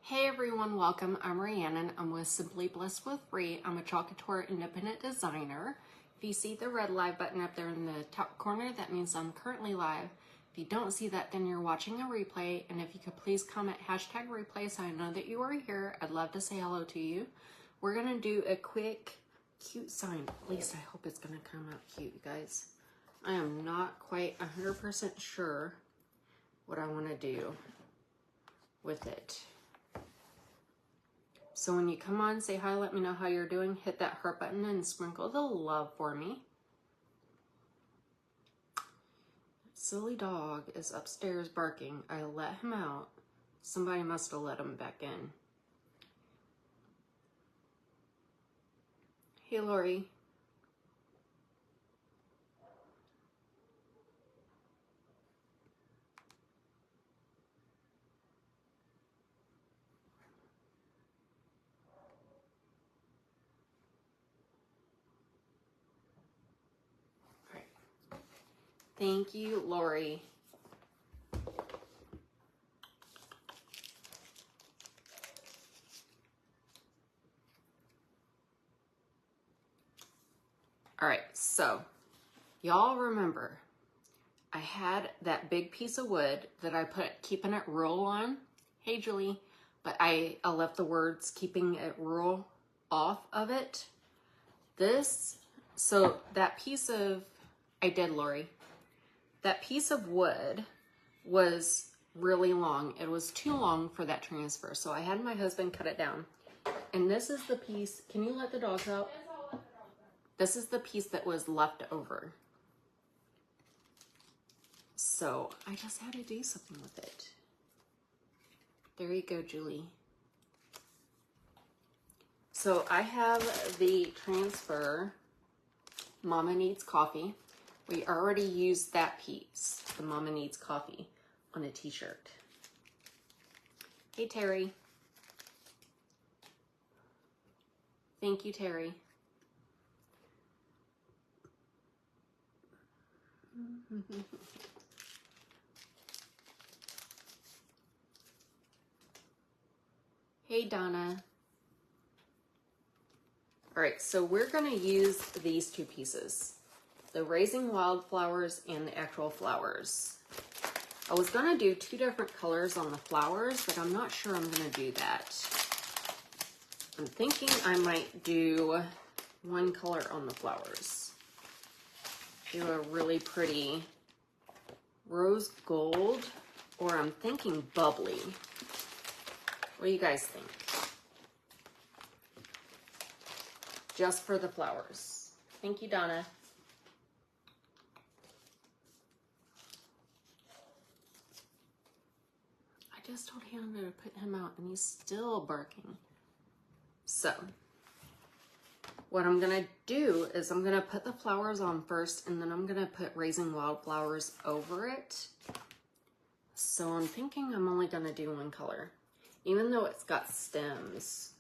Hey everyone, welcome. I'm Rhiannon. I'm with Simply Blessed with Rhi. I'm a Chalk Couture independent designer. If you see the red live button up there in the top corner, that means I'm currently live. If you don't see that, then you're watching a replay. And if you could please comment hashtag replay so I know that you are here. I'd love to say hello to you. We're gonna do a quick, cute sign. At least I hope it's gonna come out cute, you guys. I am not quite 100% sure what I wanna do with it. So when you come on, say hi, let me know how you're doing. Hit that heart button and sprinkle the love for me. Silly dog is upstairs barking. I let him out. Somebody must have let him back in. Hey, Lori. Thank you, Lori. All right, so y'all remember I had that big piece of wood that I put keeping it rural on. Hey, Julie. But I left the words keeping it rural off of it. So that piece of, I did, Lori. That piece of wood was really long. It was too long for that transfer. So I had my husband cut it down. And this is the piece, can you let the dogs out? This is the piece that was left over. So I just had to do something with it. There you go, Julie. So I have the transfer, Mama Needs Coffee. We already used that piece, the Mama Needs Coffee, on a t-shirt. Hey, Terry. Thank you, Terry. Hey, Donna. All right, so we're gonna use these two pieces, the Raising Wildflowers and the actual flowers. I was gonna do two different colors on the flowers, but I'm not sure I'm gonna do that. I'm thinking I might do one color on the flowers. Do a really pretty rose gold, or I'm thinking bubbly. What do you guys think? Just for the flowers. Thank you, Donna. I just told him to put him out and he's still barking. So what I'm gonna do is I'm gonna put the flowers on first and then I'm gonna put Raising Wildflowers over it. So I'm thinking I'm only gonna do one color. Even though it's got stems,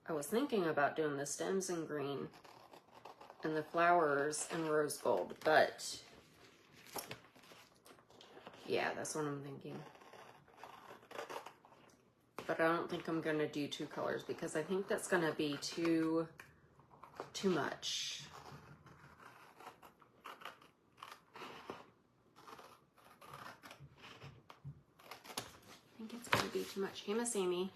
I was thinking about doing the stems in green and the flowers in rose gold, but yeah, that's what I'm thinking. But I don't think I'm gonna do two colors because I think that's gonna be too much. I think it's gonna be too much. Hey, Miss Amy.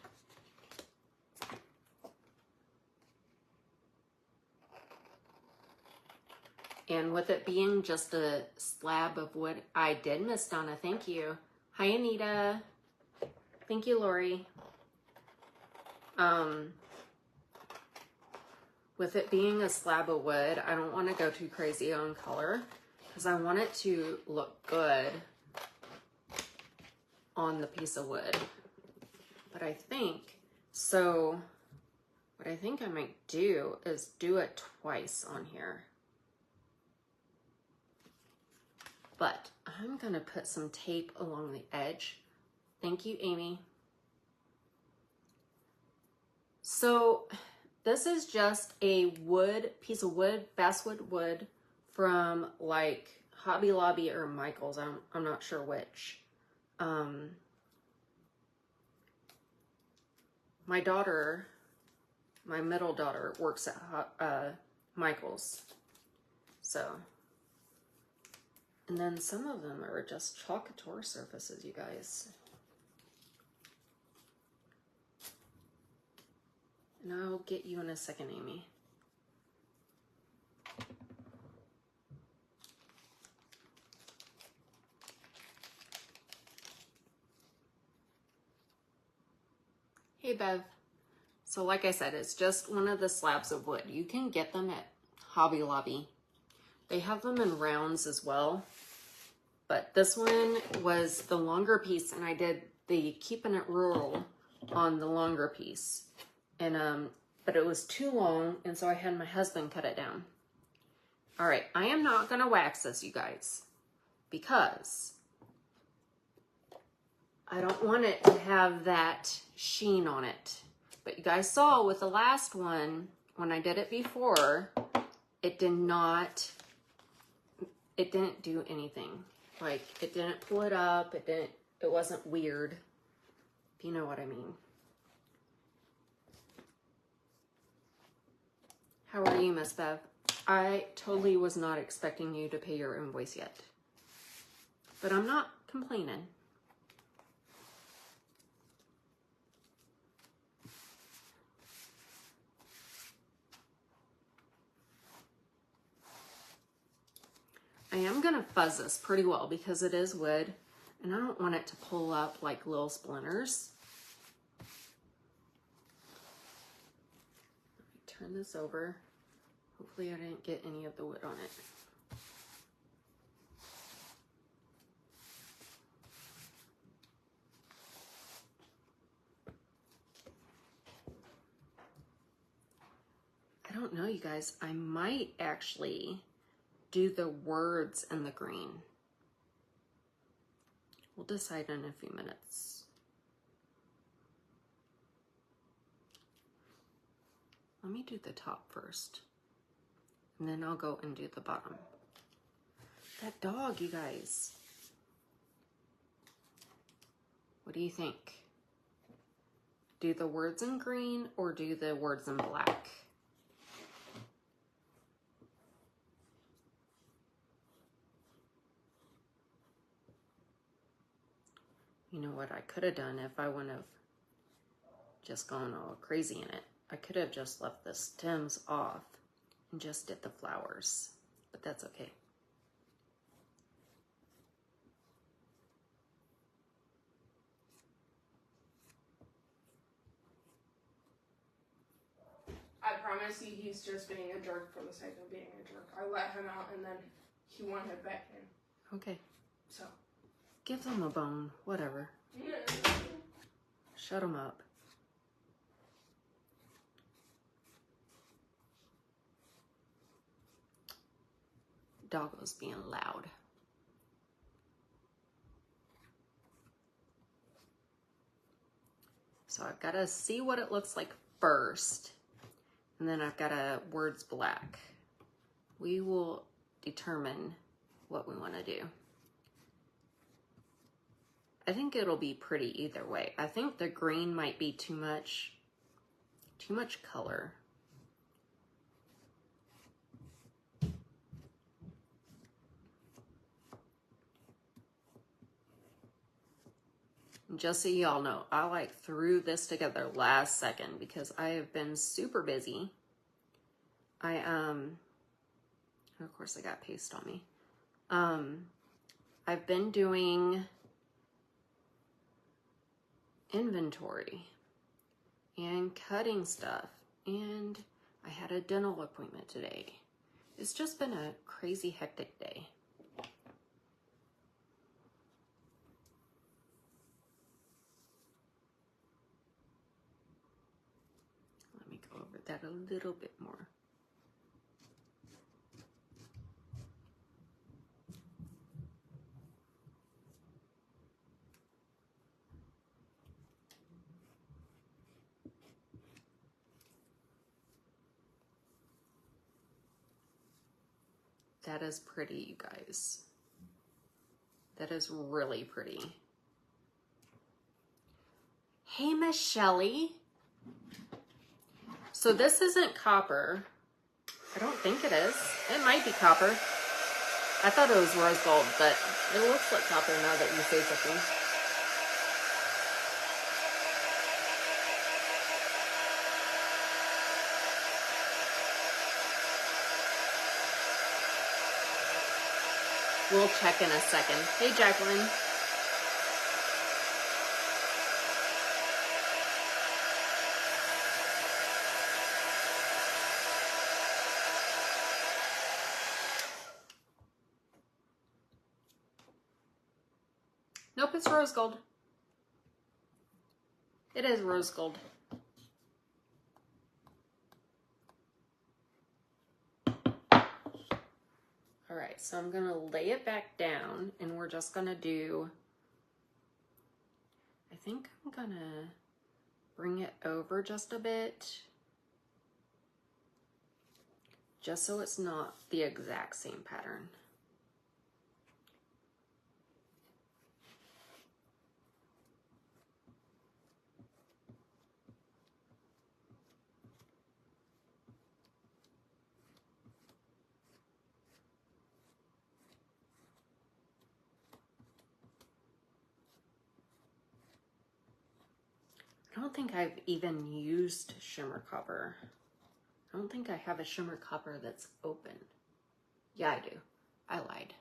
And with it being just a slab of wood, I did, Miss Donna, thank you. Hi, Anita. Thank you, Lori. With it being a slab of wood, I don't want to go too crazy on color because I want it to look good on the piece of wood. But I think, so what I think I might do is do it twice on here. But I'm gonna put some tape along the edge. Thank you, Amy. So this is just a piece of wood, basswood wood from like Hobby Lobby or Michael's. I'm not sure which. my daughter, my middle daughter, works at Michael's. So, and then some of them are just chalk couture surfaces, you guys. And I'll get you in a second, Amy. Hey, Bev. So like I said, it's just one of the slabs of wood. You can get them at Hobby Lobby. They have them in rounds as well. But this one was the longer piece, and I did the Keeping It Rural on the longer piece. And but it was too long, and so I had my husband cut it down. All right, I am not gonna wax this, you guys, because I don't want it to have that sheen on it. But you guys saw with the last one, when I did it before, it didn't do anything. Like, it didn't pull it up, it wasn't weird, if you know what I mean. How are you, Miss Bev? I totally was not expecting you to pay your invoice yet. But I'm not complaining. I am going to fuzz this pretty well because it is wood, and I don't want it to pull up like little splinters. Let me turn this over. Hopefully I didn't get any of the wood on it. I don't know, you guys. I might actually do the words in the green. We'll decide in a few minutes. Let me do the top first, and then I'll go and do the bottom. That dog, you guys. What do you think? Do the words in green or do the words in black? You know what I could have done if I wouldn't have just gone all crazy in it? I could have just left the stems off and just did the flowers, but that's okay. I promise you he's just being a jerk for the sake of being a jerk. I let him out and then he wanted back in. Okay. So. Give them a bone, whatever. Shut them up. Doggo's being loud. So I've got to see what it looks like first, and then I've got to words black. We will determine what we want to do. I think it'll be pretty either way. I think the green might be too much color. Just so y'all know, I like threw this together last second because I have been super busy. Of course I got paste on me. I've been doing inventory and cutting stuff, and I had a dental appointment today. It's just been a crazy hectic day. Let me go over that a little bit more. That is pretty, you guys. That is really pretty. Hey, Miss Shelley. So this isn't copper. I don't think it is. It might be copper. I thought it was rose gold, but it looks like copper now that you say something. We'll check in a second. Hey, Jacqueline. Nope, it's rose gold. It is rose gold. All right, so I'm gonna lay it back down and we're just gonna do, I think I'm gonna bring it over just a bit, just so it's not the exact same pattern. I don't think I've even used shimmer copper. I don't think I have a shimmer copper that's open. Yeah, I do. I lied.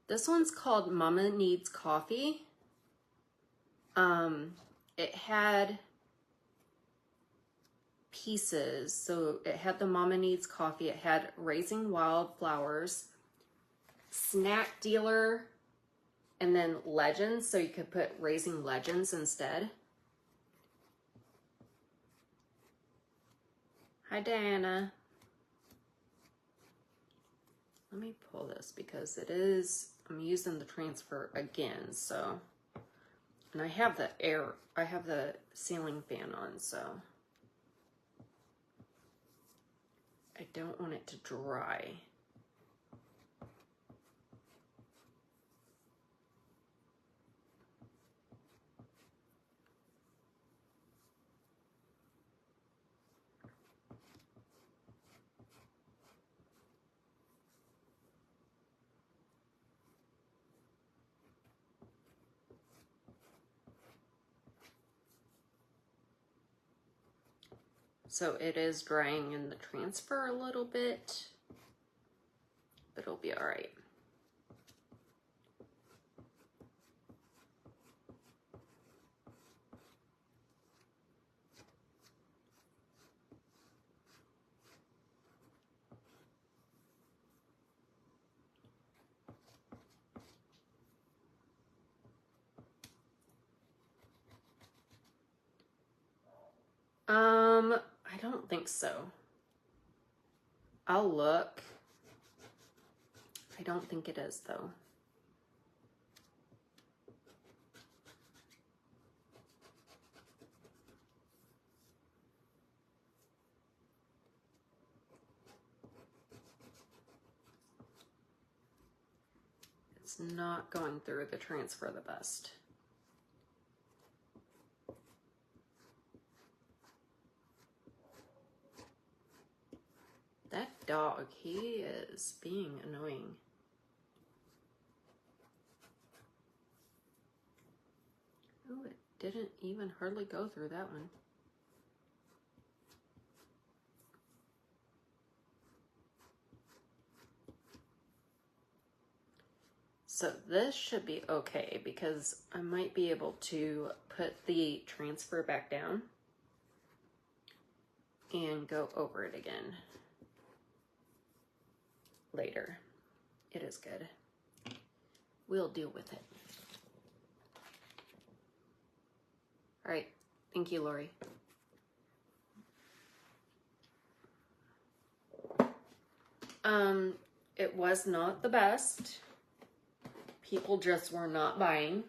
This one's called Mama Needs Coffee. It had pieces. So it had the Mama Needs Coffee. It had Raising Wildflowers, Snack Dealer, and then Legends. So you could put Raising Legends instead. Hi, Diana. Let me pull this because it is, I'm using the transfer again, so, and I have the ceiling fan on, so I don't want it to dry. So it is drying in the transfer a little bit, but it'll be all right. I don't think so. I'll look. I don't think it is though. It's not going through the transfer the best. That dog, he is being annoying. Oh, it didn't even hardly go through that one. So this should be okay because I might be able to put the transfer back down and go over it again later. It is good. We'll deal with it. All right. Thank you, Lori. It was not the best. People just were not buying.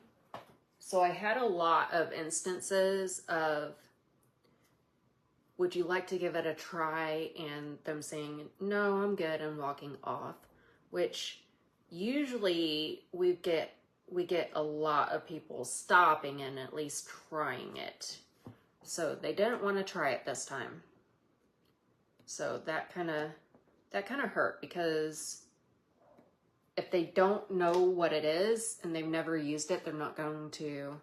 So I had a lot of instances of, would you like to give it a try? And them saying, no, I'm good, and walking off, which usually we get a lot of people stopping and at least trying it. So they didn't want to try it this time. So that kind of hurt, because if they don't know what it is and they've never used it, they're not going to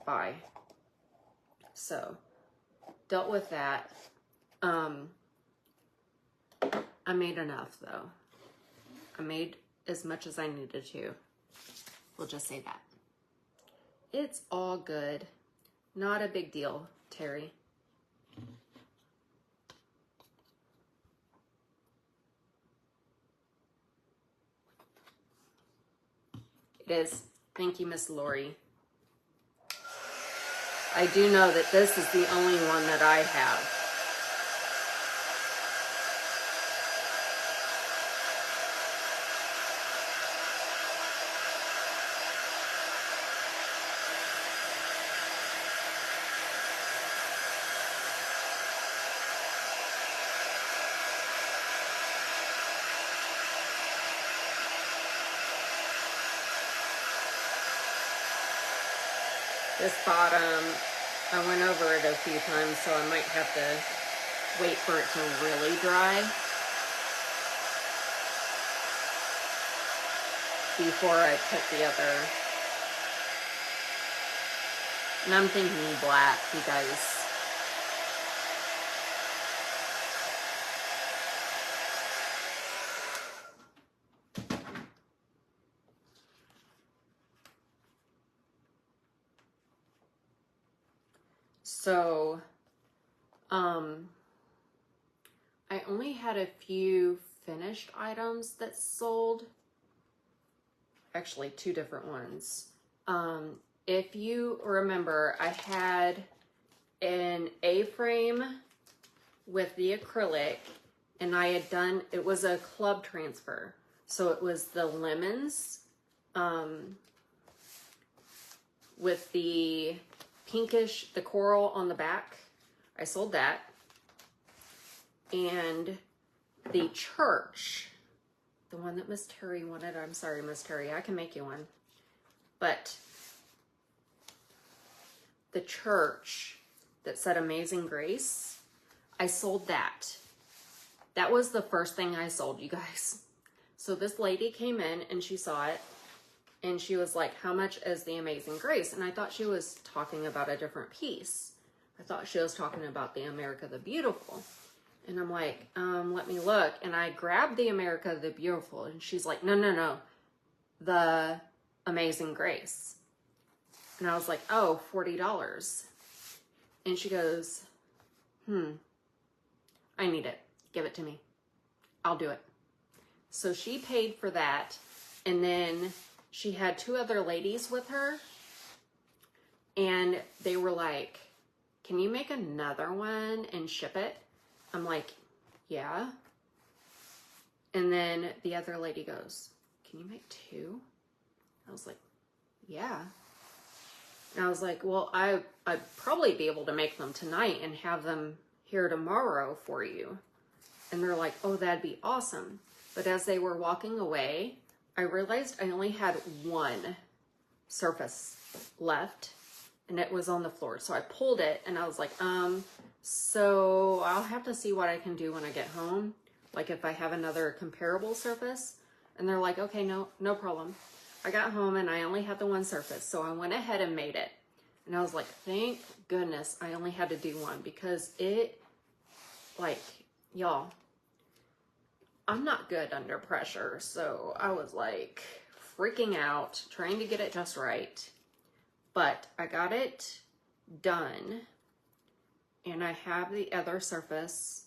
buy. So dealt with that. I made enough though. I made as much as I needed to. We'll just say that. It's all good. Not a big deal, Terry. It is. Thank you, Miss Lori. I do know that this is the only one that I have. This bottom, I went over it a few times, so I might have to wait for it to really dry before I put the other. And I'm thinking black, you guys. So, I only had a few finished items that sold. Actually, two different ones. If you remember, I had an A-frame with the acrylic, and I had done, it was a club transfer. So it was the lemons, with the pinkish, the coral on the back. I sold that. And the church, the one that Miss Terry wanted, I'm sorry, Miss Terry, I can make you one. But the church that said Amazing Grace, I sold that. That was the first thing I sold, you guys. So this lady came in and she saw it. And she was like, how much is the Amazing Grace? And I thought she was talking about a different piece. I thought she was talking about the America the Beautiful. And I'm like, let me look. And I grabbed the America the Beautiful. And she's like, no, the Amazing Grace. And I was like, oh, $40. And she goes, I need it. Give it to me. I'll do it. So she paid for that. And then she had two other ladies with her. And they were like, can you make another one and ship it? I'm like, yeah. And then the other lady goes, can you make two? I was like, yeah. And I was like, well, I'd probably be able to make them tonight and have them here tomorrow for you. And they're like, oh, that'd be awesome. But as they were walking away, I realized I only had one surface left, and it was on the floor. So I pulled it and I was like, so I'll have to see what I can do when I get home. Like if I have another comparable surface. And they're like, okay, no problem. I got home and I only had the one surface. So I went ahead and made it. And I was like, thank goodness I only had to do one, because it, like, y'all, I'm not good under pressure. So I was like freaking out, trying to get it just right. But I got it done. And I have the other surface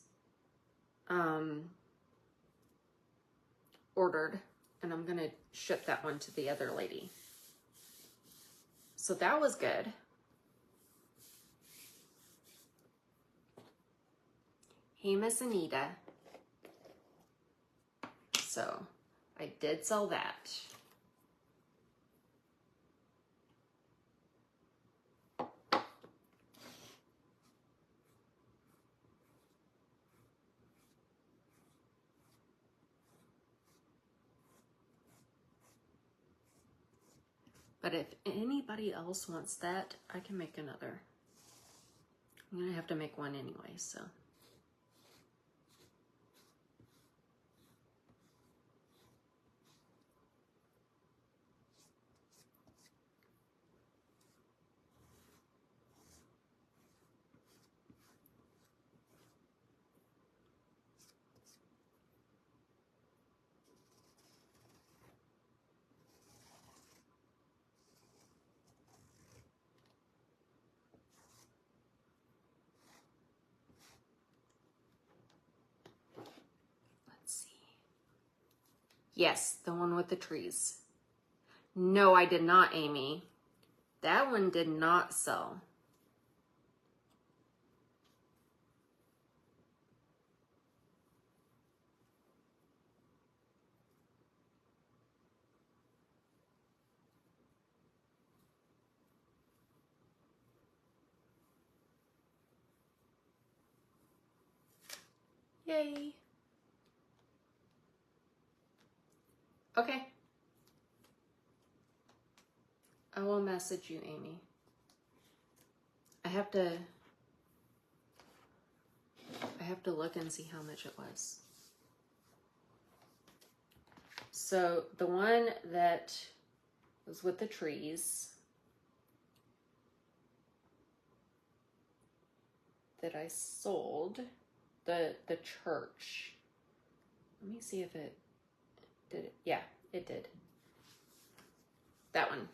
ordered. And I'm going to ship that one to the other lady. So that was good. Hey, Miss Anita. So I did sell that. But if anybody else wants that, I can make another. I'm gonna have to make one anyway, so. Let's see. Yes, the one with the trees. No, I did not, Amy. That one did not sell. Yay. Okay. I will message you, Amy. I have to look and see how much it was. So the one that was with the trees that I sold, the church. Let me see if it did it. Yeah, it did. That one.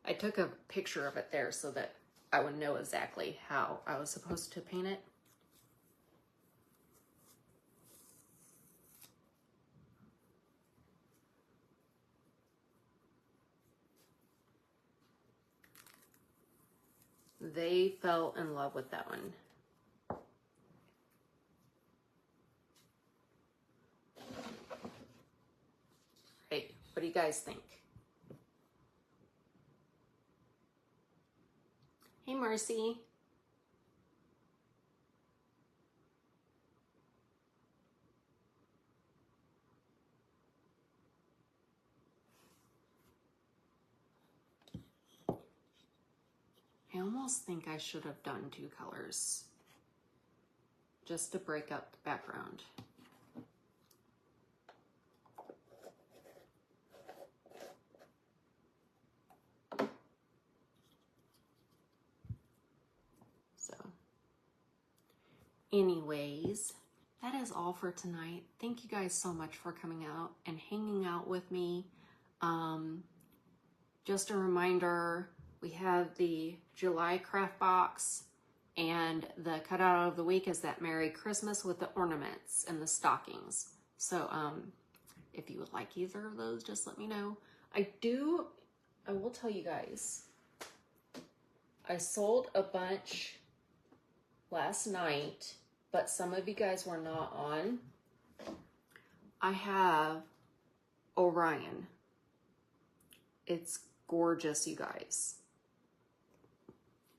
I took a picture of it there so that I would know exactly how I was supposed to paint it. They fell in love with that one. Right, what do you guys think? Hey, Mercy. I almost think I should have done 2 colors just to break up the background. So, anyways, that is all for tonight. Thank you guys so much for coming out and hanging out with me. Just a reminder, we have the July craft box, and the cutout of the week is that Merry Christmas with the ornaments and the stockings. So if you would like either of those, just let me know. I will tell you guys, I sold a bunch last night, but some of you guys were not on. I have Orion. It's gorgeous, you guys.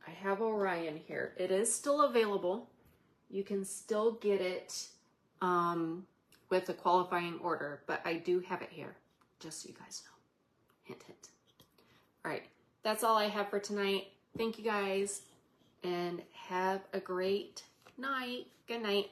I have Orion here. It is still available. You can still get it with a qualifying order, but I do have it here, just so you guys know. Hint, hint. All right, that's all I have for tonight. Thank you guys, and have a great night. Good night.